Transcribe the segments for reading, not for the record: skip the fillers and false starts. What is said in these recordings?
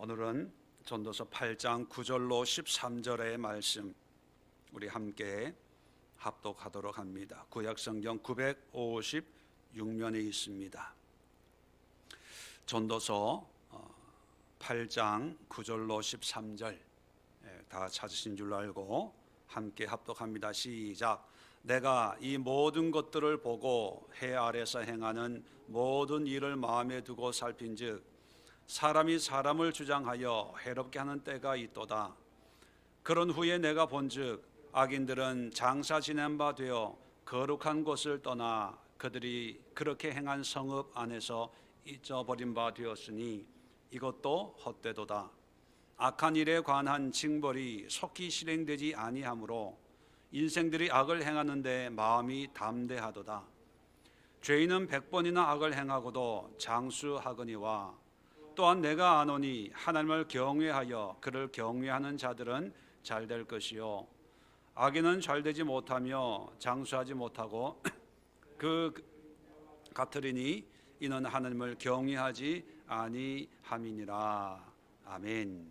오늘은 전도서 8장 9절로 13절의 말씀 우리 함께 합독하도록 합니다. 구약성경 956면에 있습니다. 전도서 8장 9절로 13절 다 찾으신 줄 알고 함께 합독합니다. 시작. 내가 이 모든 것들을 보고 해 아래서 행하는 모든 일을 마음에 두고 살핀즉 사람이 사람을 주장하여 해롭게 하는 때가 있도다. 그런 후에 내가 본즉 악인들은 장사 지낸 바 되어 거룩한 곳을 떠나 그들이 그렇게 행한 성읍 안에서 잊어버린 바 되었으니 이것도 헛되도다. 악한 일에 관한 징벌이 속히 실행되지 아니하므로 인생들이 악을 행하는데 마음이 담대하도다. 죄인은 100번이나 악을 행하고도 장수하거니와 또한 내가 아노니 하나님을 경외하여 그를 경외하는 자들은 잘 될 것이요 악인은 잘 되지 못하며 장수하지 못하고 그 같으리니 이는 하나님을 경외하지 아니함이니라. 아멘.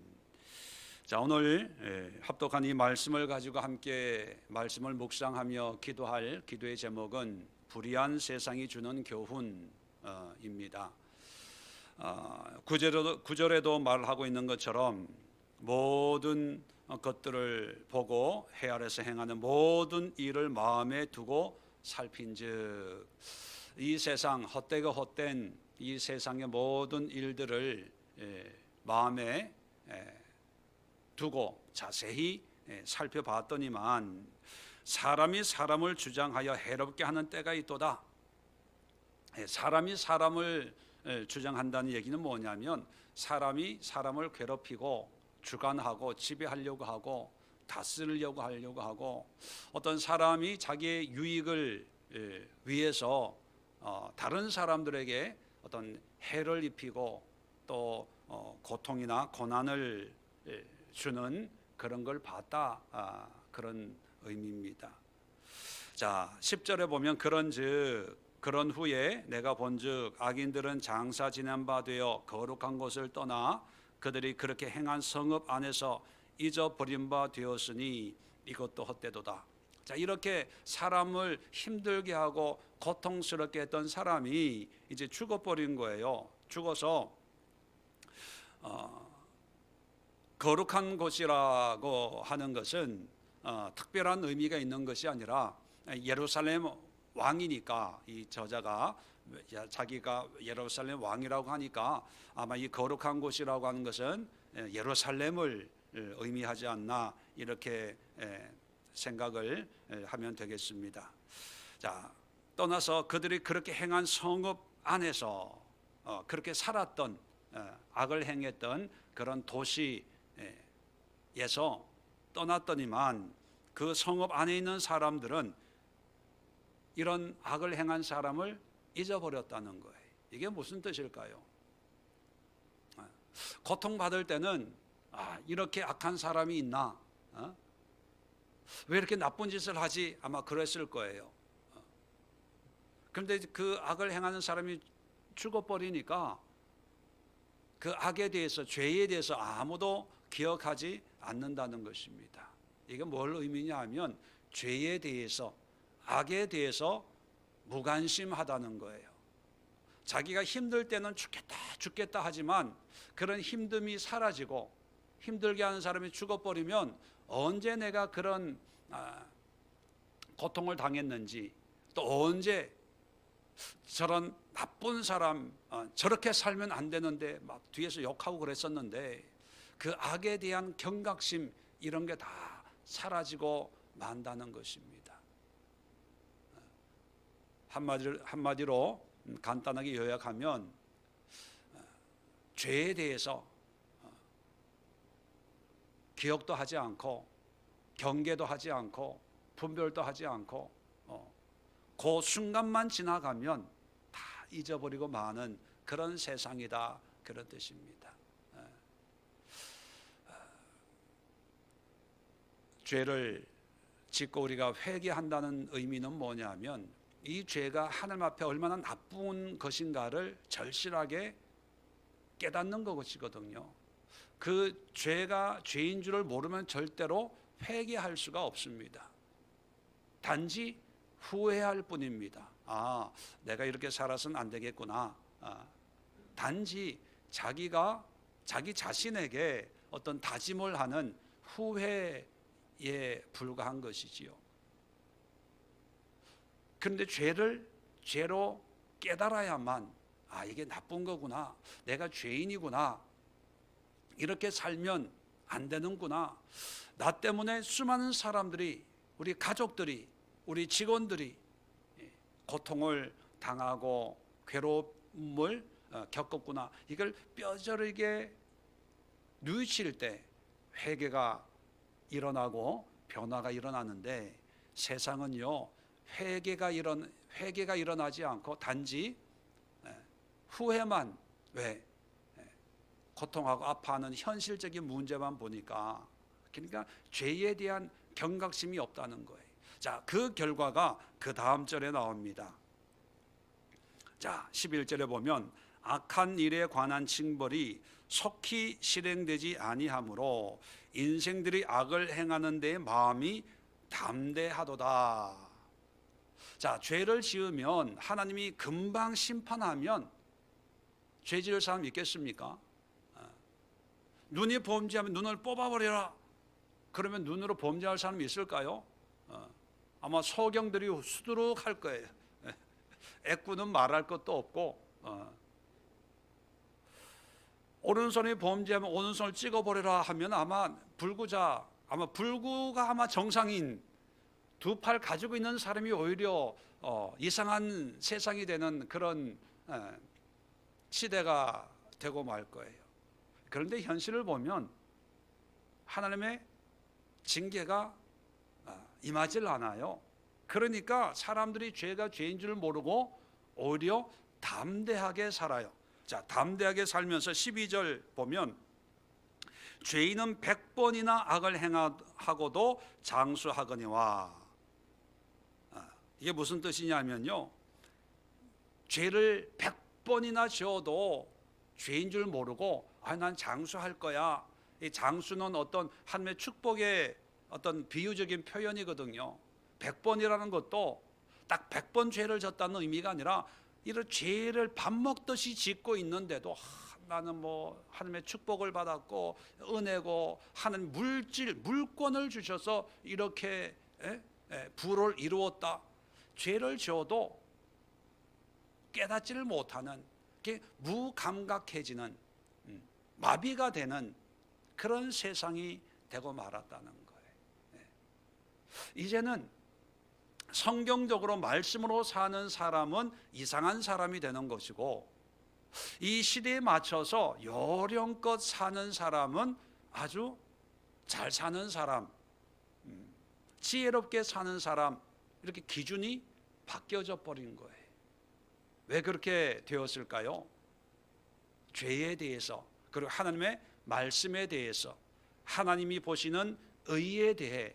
자, 오늘 합독한 이 말씀을 가지고 함께 말씀을 묵상하며 기도할 기도의 제목은 불의한 세상이 주는 교훈입니다. 구절에도 말하고 있는 것처럼 모든 것들을 보고 해 아래서 행하는 모든 일을 마음에 두고 살핀즉 이 세상 헛되고 헛된 이 세상의 모든 일들을 마음에 두고 자세히 살펴봤더니만 사람이 사람을 주장하여 해롭게 하는 때가 있도다. 사람이 사람을 주장한다는 얘기는 뭐냐면 사람이 사람을 괴롭히고 주관하고 지배하려고 하고 다스리려고 하고 어떤 사람이 자기의 유익을 위해서 다른 사람들에게 어떤 해를 입히고 또 고통이나 고난을 주는 그런 걸 봤다, 그런 의미입니다. 자, 10절에 보면 그런 후에 내가 본즉 악인들은 장사 지낸 바 되어 거룩한 곳을 떠나 그들이 그렇게 행한 성읍 안에서 잊어버린 바 되었으니 이것도 헛되도다. 자, 이렇게 사람을 힘들게 하고 고통스럽게 했던 사람이 이제 죽어버린 거예요. 죽어서 거룩한 곳이라고 하는 것은 특별한 의미가 있는 것이 아니라 예루살렘 왕이니까 이 저자가 자기가 예루살렘 왕이라고 하니까 아마 이 거룩한 곳이라고 하는 것은 예루살렘을 의미하지 않나 이렇게 생각을 하면 되겠습니다. 자, 떠나서 그들이 그렇게 행한 성읍 안에서 그렇게 살았던 악을 행했던 그런 도시에서 떠났더니만 그 성읍 안에 있는 사람들은 이런 악을 행한 사람을 잊어버렸다는 거예요. 이게 무슨 뜻일까요? 고통받을 때는 이렇게 악한 사람이 있나? 왜 이렇게 나쁜 짓을 하지? 아마 그랬을 거예요. 그런데 그 악을 행하는 사람이 죽어버리니까 그 악에 대해서, 죄에 대해서 아무도 기억하지 않는다는 것입니다. 이게 뭘 의미냐 하면 죄에 대해서, 악에 대해서 무관심하다는 거예요. 자기가 힘들 때는 죽겠다 하지만 그런 힘듦이 사라지고 힘들게 하는 사람이 죽어버리면 언제 내가 그런 고통을 당했는지, 또 언제 저런 나쁜 사람 저렇게 살면 안 되는데 막 뒤에서 욕하고 그랬었는데 그 악에 대한 경각심 이런 게 다 사라지고 만다는 것입니다. 한마디로 간단하게 요약하면 죄에 대해서 기억도 하지 않고 경계도 하지 않고 분별도 하지 않고 그 순간만 지나가면 다 잊어버리고 마는 그런 세상이다, 그런 뜻입니다. 죄를 짓고 우리가 회개한다는 의미는 뭐냐면 이 죄가 하나님 앞에 얼마나 나쁜 것인가를 절실하게 깨닫는 것이거든요. 그 죄가 죄인 줄을 모르면 절대로 회개할 수가 없습니다. 단지 후회할 뿐입니다. 아, 내가 이렇게 살아서는 안 되겠구나. 단지 자기가 자기 자신에게 어떤 다짐을 하는 후회에 불과한 것이지요. 그런데 죄로 깨달아야만, 아, 이게 나쁜 거구나, 내가 죄인이구나, 이렇게 살면 안 되는구나, 나 때문에 수많은 사람들이, 우리 가족들이, 우리 직원들이 고통을 당하고 괴로움을 겪었구나, 이걸 뼈저리게 뉘우칠 때 회개가 일어나고 변화가 일어나는데, 세상은요 회개가 일어나지 않고 단지 후회만, 왜 고통하고 아파하는 현실적인 문제만 보니까, 그러니까 죄에 대한 경각심이 없다는 거예요. 자, 그 결과가 그 다음 절에 나옵니다. 자, 11절에 보면 악한 일에 관한 징벌이 속히 실행되지 아니하므로 인생들이 악을 행하는 데에 마음이 담대하도다. 자, 죄를 지으면 하나님이 금방 심판하면 죄 지을 사람 있겠습니까? 눈이 범죄하면 눈을 뽑아버려라, 그러면 눈으로 범죄할 사람이 있을까요? 아마 소경들이 수두룩 할 거예요. 애꾸는 말할 것도 없고, 오른손이 범죄하면 오른손을 찍어버려라 하면 아마 불구가 아마 정상인 두 팔 가지고 있는 사람이 오히려 이상한 세상이 되는 그런 시대가 되고 말 거예요. 그런데 현실을 보면 하나님의 징계가 임하질 않아요. 그러니까 사람들이 죄가 죄인 줄 모르고 오히려 담대하게 살아요. 자, 담대하게 살면서 12절 보면 죄인은 100번이나 악을 행하고도 장수하거니와. 이게 무슨 뜻이냐면요, 죄를 100번이나 지어도 죄인 줄 모르고, 아, 난 장수할 거야. 이 장수는 어떤 하나님의 축복의 어떤 비유적인 표현이거든요. 100번이라는 것도 딱 100번 죄를 졌다는 의미가 아니라, 이런 죄를 밥 먹듯이 짓고 있는데도 나는 뭐 하나님의 축복을 받았고 은혜고 하는 물권을 주셔서 이렇게 부를 이루었다. 죄를 지어도 깨닫지를 못하는, 무감각해지는, 마비가 되는 그런 세상이 되고 말았다는 거예요. 이제는 성경적으로 말씀으로 사는 사람은 이상한 사람이 되는 것이고, 이 시대에 맞춰서 요령껏 사는 사람은 아주 잘 사는 사람, 지혜롭게 사는 사람, 이렇게 기준이 바뀌어져 버린 거예요. 왜 그렇게 되었을까요? 죄에 대해서, 그리고 하나님의 말씀에 대해서, 하나님이 보시는 의에 대해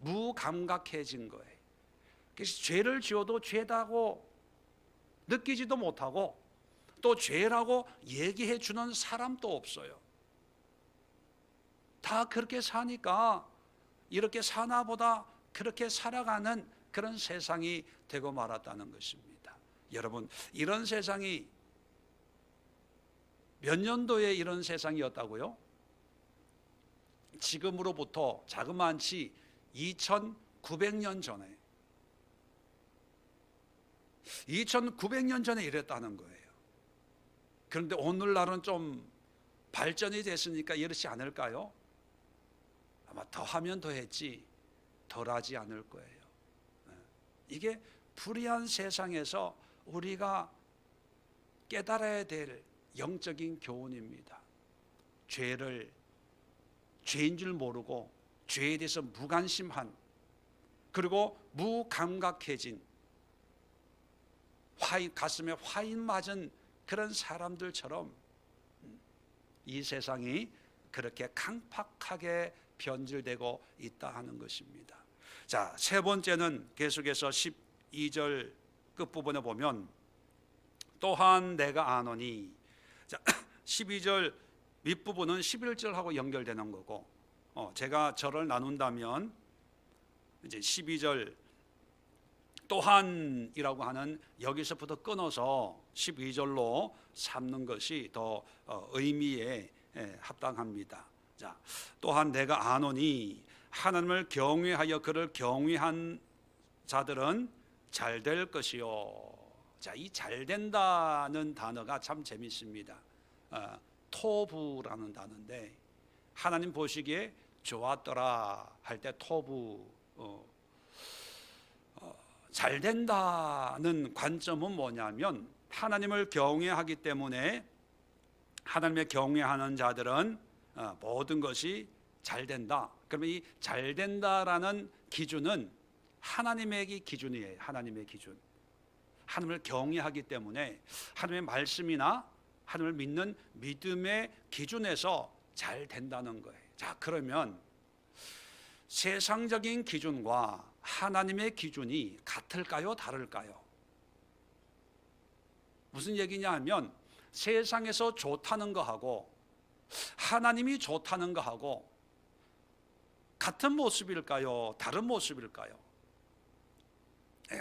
무감각해진 거예요. 그래서 죄를 지어도 죄다고 느끼지도 못하고, 또 죄라고 얘기해 주는 사람도 없어요. 다 그렇게 사니까 이렇게 사나 보다, 그렇게 살아가는 그런 세상이 되고 말았다는 것입니다. 여러분, 이런 세상이 몇 년도에 이런 세상이었다고요? 지금으로부터 자그마치 2900년 전에, 2900년 전에 이랬다는 거예요. 그런데 오늘날은 좀 발전이 됐으니까 이렇지 않을까요? 아마 더하면 더했지 덜하지 않을 거예요. 이게 불의한 세상에서 우리가 깨달아야 될 영적인 교훈입니다. 죄인 줄 모르고 죄에 대해서 무관심한, 그리고 무감각해진, 가슴에 화인 맞은 그런 사람들처럼 이 세상이 그렇게 강팍하게 변질되고 있다 하는 것입니다. 자, 세 번째는 계속해서 12절 끝부분에 보면 또한 내가 아노니. 자, 12절 윗부분은 11절하고 연결되는 거고, 제가 절을 나눈다면 이제 12절 또한이라고 하는 여기서부터 끊어서 12절로 삼는 것이 더 의미에 합당합니다. 자, 또한 내가 아노니 하나님을 경외하여 그를 경외한 자들은 잘 될 것이요. 자, 이 잘 된다는 단어가 참 재밌습니다. 토부라는 단어인데, 하나님 보시기에 좋았더라 할 때 토부, 잘 된다는 관점은 뭐냐면, 하나님을 경외하기 때문에 하나님의 경외하는 자들은 모든 것이 잘 된다. 그러면 이 잘 된다라는 기준은 하나님의 기준이에요. 하나님의 기준. 하나님을 경외하기 때문에 하나님의 말씀이나 하나님을 믿는 믿음의 기준에서 잘 된다는 거예요. 자, 그러면 세상적인 기준과 하나님의 기준이 같을까요? 다를까요? 무슨 얘기냐 하면, 세상에서 좋다는 거하고 하나님이 좋다는 거하고 같은 모습일까요? 다른 모습일까요?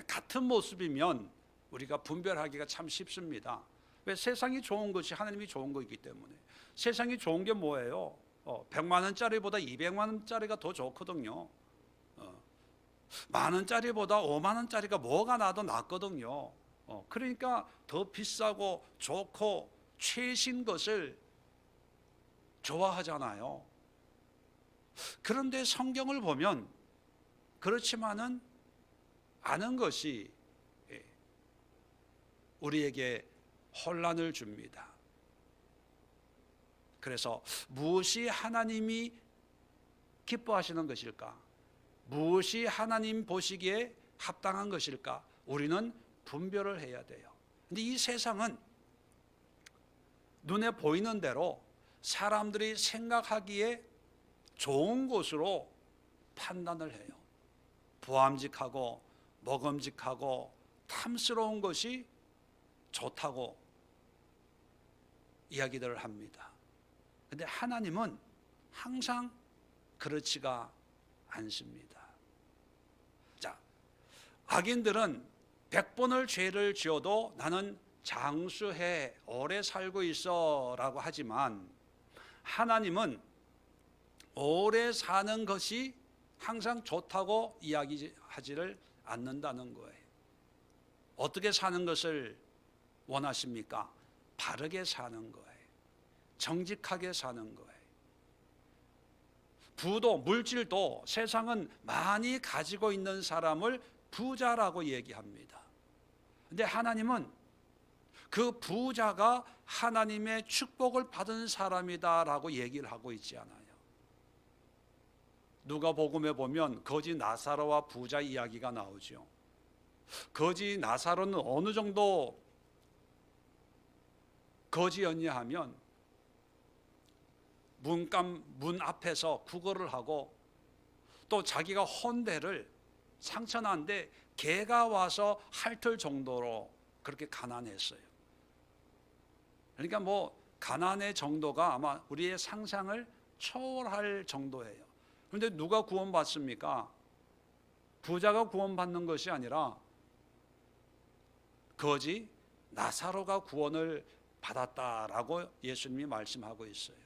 같은 모습이면 우리가 분별하기가 참 쉽습니다. 왜? 세상이 좋은 것이 하나님이 좋은 거이기 때문에. 세상이 좋은 게 뭐예요? 100만 원짜리보다 200만 원짜리가 더 좋거든요. 만 원짜리보다 5만 원짜리가 뭐가 나도 낫거든요. 그러니까 더 비싸고 좋고 최신 것을 좋아하잖아요. 그런데 성경을 보면 그렇지만은 않은 것이 우리에게 혼란을 줍니다. 그래서 무엇이 하나님이 기뻐하시는 것일까? 무엇이 하나님 보시기에 합당한 것일까? 우리는 분별을 해야 돼요. 근데 이 세상은 눈에 보이는 대로 사람들이 생각하기에 좋은 것으로 판단을 해요. 보암직하고 먹음직하고 탐스러운 것이 좋다고 이야기들을 합니다. 근데 하나님은 항상 그렇지가 않습니다. 자, 악인들은 100번을 죄를 지어도 나는 장수해 오래 살고 있어 라고 하지만, 하나님은 오래 사는 것이 항상 좋다고 이야기하지를 않는다는 거예요. 어떻게 사는 것을 원하십니까? 바르게 사는 거예요. 정직하게 사는 거예요. 부도 물질도 세상은 많이 가지고 있는 사람을 부자라고 얘기합니다. 근데 하나님은 그 부자가 하나님의 축복을 받은 사람이다라고 얘기를 하고 있지 않아요. 누가복음에 보면 거지 나사로와 부자 이야기가 나오죠. 거지 나사로는 어느 정도 거지였냐 하면 문 앞에서 구걸을 하고, 또 자기가 혼대를 상처난데 개가 와서 핥을 정도로 그렇게 가난했어요. 그러니까 뭐 가난의 정도가 아마 우리의 상상을 초월할 정도예요. 그런데 누가 구원받습니까? 부자가 구원받는 것이 아니라 거지 나사로가 구원을 받았다라고 예수님이 말씀하고 있어요.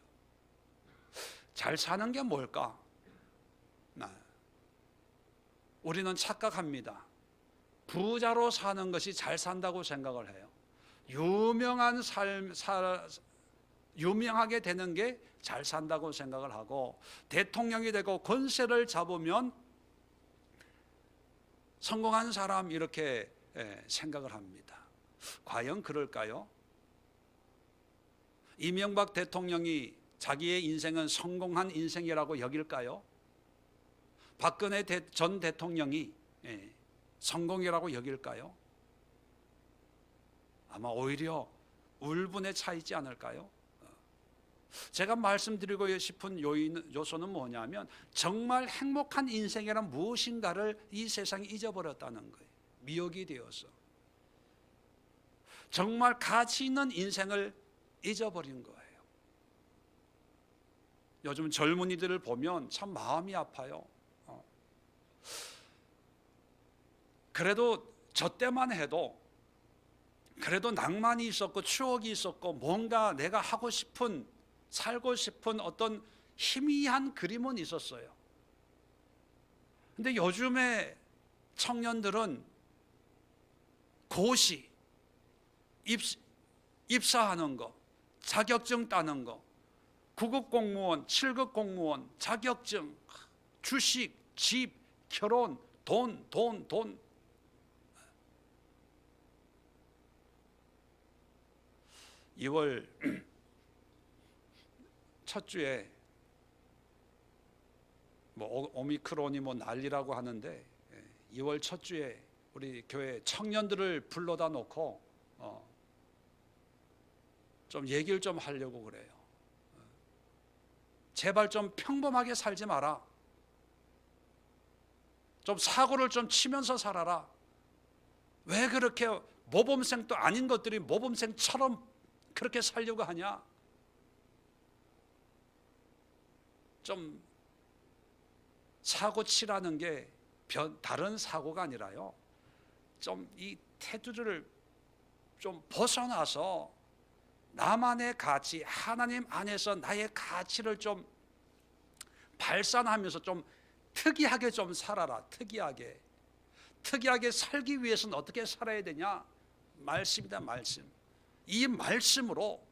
잘 사는 게 뭘까? 우리는 착각합니다. 부자로 사는 것이 잘 산다고 생각을 해요. 유명하게 되는 게 잘 산다고 생각을 하고, 대통령이 되고 권세를 잡으면 성공한 사람 이렇게 생각을 합니다. 과연 그럴까요? 이명박 대통령이 자기의 인생은 성공한 인생이라고 여길까요? 박근혜 전 대통령이 성공이라고 여길까요? 아마 오히려 울분에 차 있지 않을까요? 제가 말씀드리고 싶은 요소는 뭐냐면, 정말 행복한 인생이란 무엇인가를 이 세상이 잊어버렸다는 거예요. 미혹이 되어서 정말 가치 있는 인생을 잊어버린 거예요. 요즘 젊은이들을 보면 참 마음이 아파요. 그래도 저 때만 해도 그래도 낭만이 있었고 추억이 있었고 뭔가 내가 하고 싶은 살고 싶은 어떤 희미한 그림은 있었어요. 근데 요즘에 청년들은 고시, 입사하는 거, 자격증 따는 거, 9급 공무원, 7급 공무원, 자격증, 주식, 집, 결혼, 돈. 2월 첫 주에 뭐 오미크론이 뭐 난리라고 하는데 2월 첫 주에 우리 교회 청년들을 불러다 놓고 좀 얘기를 좀 하려고 그래요. 제발 좀 평범하게 살지 마라. 좀 사고를 좀 치면서 살아라. 왜 그렇게 모범생도 아닌 것들이 모범생처럼 그렇게 살려고 하냐? 좀 사고 치라는 게 다른 사고가 아니라요. 좀 이 테두리를 좀 벗어나서 나만의 가치, 하나님 안에서 나의 가치를 좀 발산하면서 좀 특이하게 좀 살아라. 특이하게 살기 위해서는 어떻게 살아야 되냐? 말씀이다, 말씀. 이 말씀으로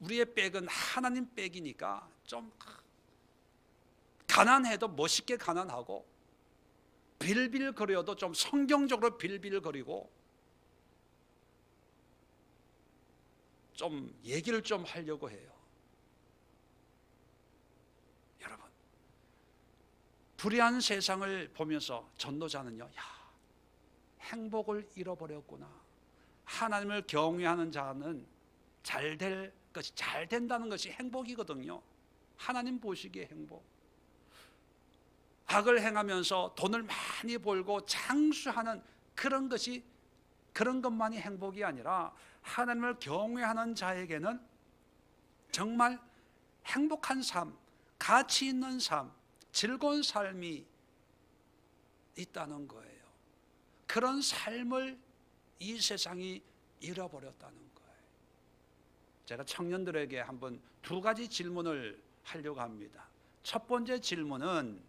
우리의 백은 하나님 백이니까 좀 가난해도 멋있게 가난하고 빌빌거려도 좀 성경적으로 빌빌거리고 좀 얘기를 좀 하려고 해요. 여러분, 불의한 세상을 보면서 전도자는요, 행복을 잃어버렸구나. 하나님을 경외하는 자는 잘 된다는 것이 행복이거든요. 하나님 보시기에 행복. 악을 행하면서 돈을 많이 벌고 장수하는 그런 것만이 행복이 아니라 하나님을 경외하는 자에게는 정말 행복한 삶, 가치 있는 삶, 즐거운 삶이 있다는 거예요. 그런 삶을 이 세상이 잃어버렸다는 거예요. 제가 청년들에게 한번 두 가지 질문을 하려고 합니다. 첫 번째 질문은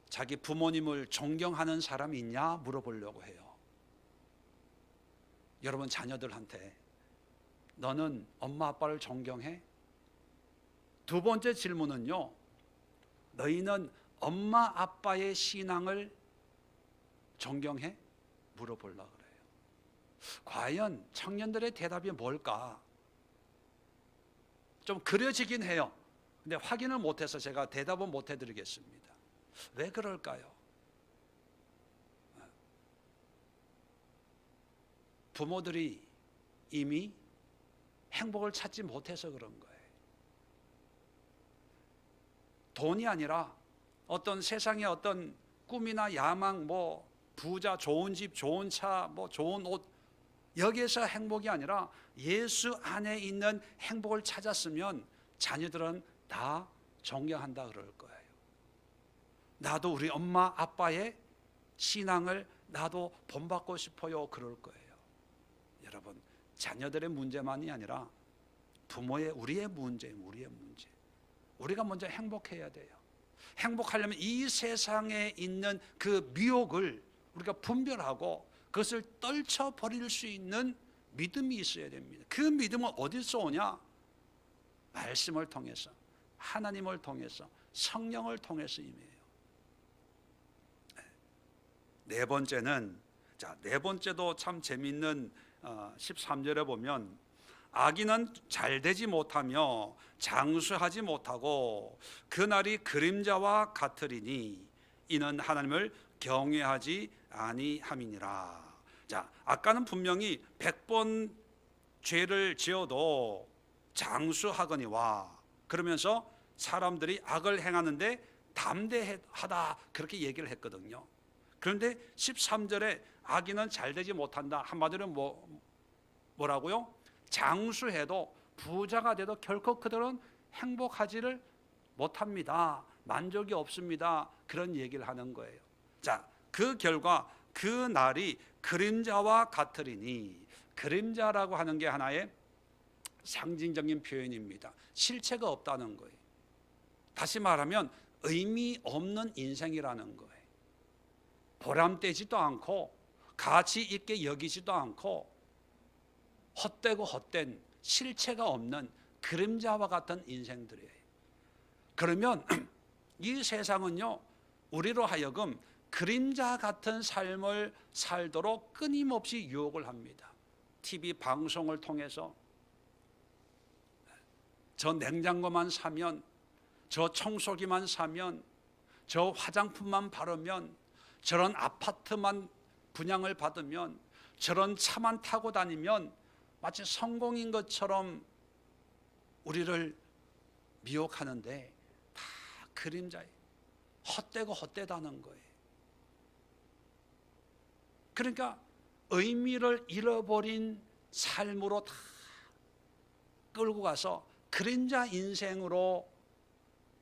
자기 부모님을 존경하는 사람이 있냐 물어보려고 해요. 여러분 자녀들한테 너는 엄마 아빠를 존경해? 두 번째 질문은요, 너희는 엄마 아빠의 신앙을 존경해? 물어보려고 그래요. 과연 청년들의 대답이 뭘까? 좀 그려지긴 해요. 근데 확인을 못해서 제가 대답은 못 해드리겠습니다. 왜 그럴까요? 부모들이 이미 행복을 찾지 못해서 그런 거예요. 돈이 아니라 어떤 세상의 어떤 꿈이나 야망, 뭐 부자, 좋은 집, 좋은 차, 뭐 좋은 옷, 여기에서 행복이 아니라 예수 안에 있는 행복을 찾았으면 자녀들은 다 존경한다 그럴 거예요. 나도 우리 엄마 아빠의 신앙을 나도 본받고 싶어요 그럴 거예요. 여러분, 자녀들의 문제만이 아니라 우리의 문제. 우리가 먼저 행복해야 돼요. 행복하려면 이 세상에 있는 그 미혹을 우리가 분별하고 그것을 떨쳐버릴 수 있는 믿음이 있어야 됩니다. 그 믿음은 어디서 오냐? 말씀을 통해서, 하나님을 통해서, 성령을 통해서 임해요. 네 번째는, 네 번째도 참 재미있는 13절에 보면 악인은 잘되지 못하며 장수하지 못하고 그날이 그림자와 같으리니 이는 하나님을 경외하지 아니함이니라. 자, 아까는 분명히 100번 죄를 지어도 장수하거니와 그러면서 사람들이 악을 행하는데 담대하다 그렇게 얘기를 했거든요. 그런데 13절에 악인은 잘되지 못한다. 한마디로 뭐라고요? 장수해도 부자가 돼도 결코 그들은 행복하지를 못합니다. 만족이 없습니다. 그런 얘기를 하는 거예요. 자, 그 결과 그 날이 그림자와 같으리니, 그림자라고 하는 게 하나의 상징적인 표현입니다. 실체가 없다는 거예요. 다시 말하면 의미 없는 인생이라는 거예요. 보람되지도 않고 가치 있게 여기지도 않고 헛되고 헛된 실체가 없는 그림자와 같은 인생들이에요. 그러면 이 세상은요, 우리로 하여금 그림자 같은 삶을 살도록 끊임없이 유혹을 합니다. TV 방송을 통해서 저 냉장고만 사면, 저 청소기만 사면, 저 화장품만 바르면, 저런 아파트만 분양을 받으면, 저런 차만 타고 다니면 마치 성공인 것처럼 우리를 미혹하는데 다 그림자예요. 헛되고 헛되다는 거예요. 그러니까 의미를 잃어버린 삶으로 다 끌고 가서 그림자 인생으로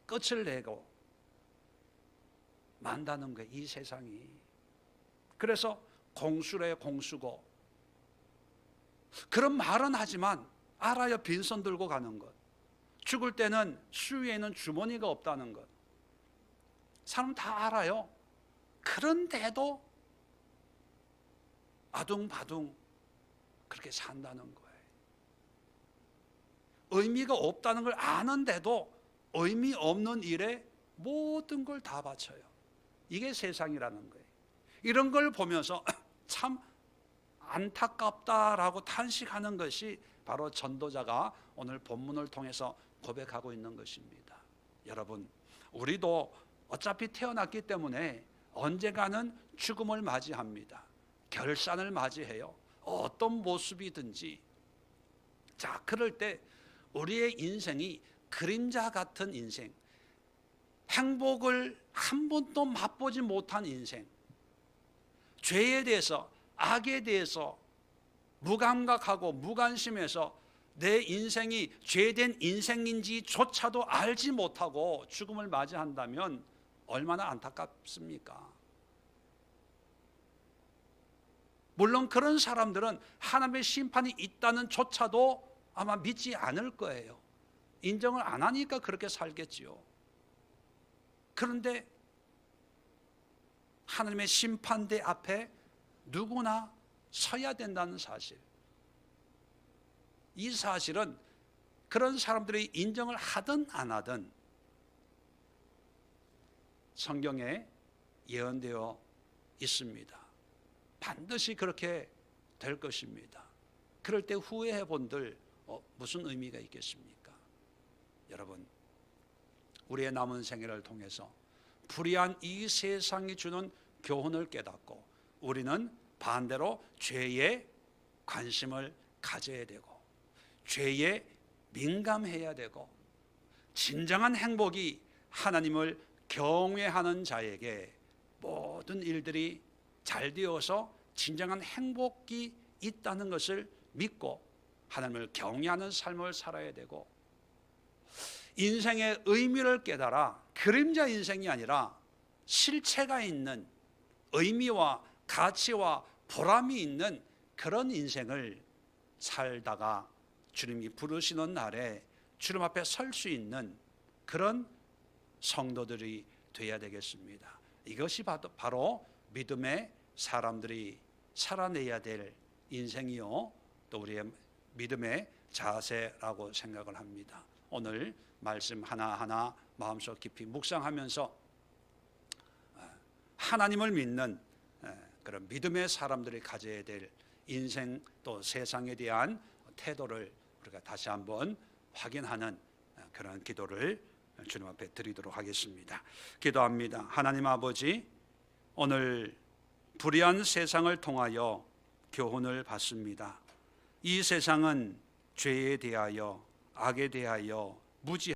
끝을 내고 만다는 거예요, 이 세상이. 그래서 공수래 공수고, 그런 말은 하지만 알아요. 빈손 들고 가는 것, 죽을 때는 수위에는 주머니가 없다는 것, 사람 다 알아요. 그런데도 아둥바둥 그렇게 산다는 거예요. 의미가 없다는 걸 아는데도 의미 없는 일에 모든 걸 다 바쳐요. 이게 세상이라는 거예요. 이런 걸 보면서 참 안타깝다라고 탄식하는 것이 바로 전도자가 오늘 본문을 통해서 고백하고 있는 것입니다. 여러분, 우리도 어차피 태어났기 때문에 언젠가는 죽음을 맞이합니다. 결산을 맞이해요. 어떤 모습이든지. 자, 그럴 때 우리의 인생이 그림자 같은 인생, 행복을 한 번도 맛보지 못한 인생, 죄에 대해서, 악에 대해서 무감각하고 무관심해서 내 인생이 죄된 인생인지조차도 알지 못하고 죽음을 맞이한다면 얼마나 안타깝습니까? 물론 그런 사람들은 하나님의 심판이 있다는 조차도 아마 믿지 않을 거예요. 인정을 안 하니까 그렇게 살겠지요. 그런데 하나님의 심판대 앞에 누구나 서야 된다는 사실, 이 사실은 그런 사람들이 인정을 하든 안 하든 성경에 예언되어 있습니다. 반드시 그렇게 될 것입니다. 그럴 때 후회해 본들 무슨 의미가 있겠습니까? 여러분, 우리의 남은 생애를 통해서 불의한 이 세상이 주는 교훈을 깨닫고 우리는 반대로 죄에 관심을 가져야 되고 죄에 민감해야 되고, 진정한 행복이 하나님을 경외하는 자에게 모든 일들이 잘 되어서 진정한 행복이 있다는 것을 믿고 하나님을 경외하는 삶을 살아야 되고, 인생의 의미를 깨달아 그림자 인생이 아니라 실체가 있는 의미와 가치와 보람이 있는 그런 인생을 살다가 주님이 부르시는 날에 주님 앞에 설 수 있는 그런 성도들이 되어야 되겠습니다. 이것이 바로 믿음의 사람들이 살아내야 될 인생이요, 또 우리의 믿음의 자세라고 생각을 합니다. 오늘 말씀 하나하나 마음속 깊이 묵상하면서 하나님을 믿는 그런 믿음의 사람들이 가져야 될 인생, 또 세상에 대한 태도를 우리가 다시 한번 확인하는 그런 기도를 주님 앞에 드리도록 하겠습니다. 기도합니다. 하나님 아버지, 오늘 불의한 세상을 통하여 교훈을 받습니다. 이 세상은 죄에 대하여, 악에 대하여 무지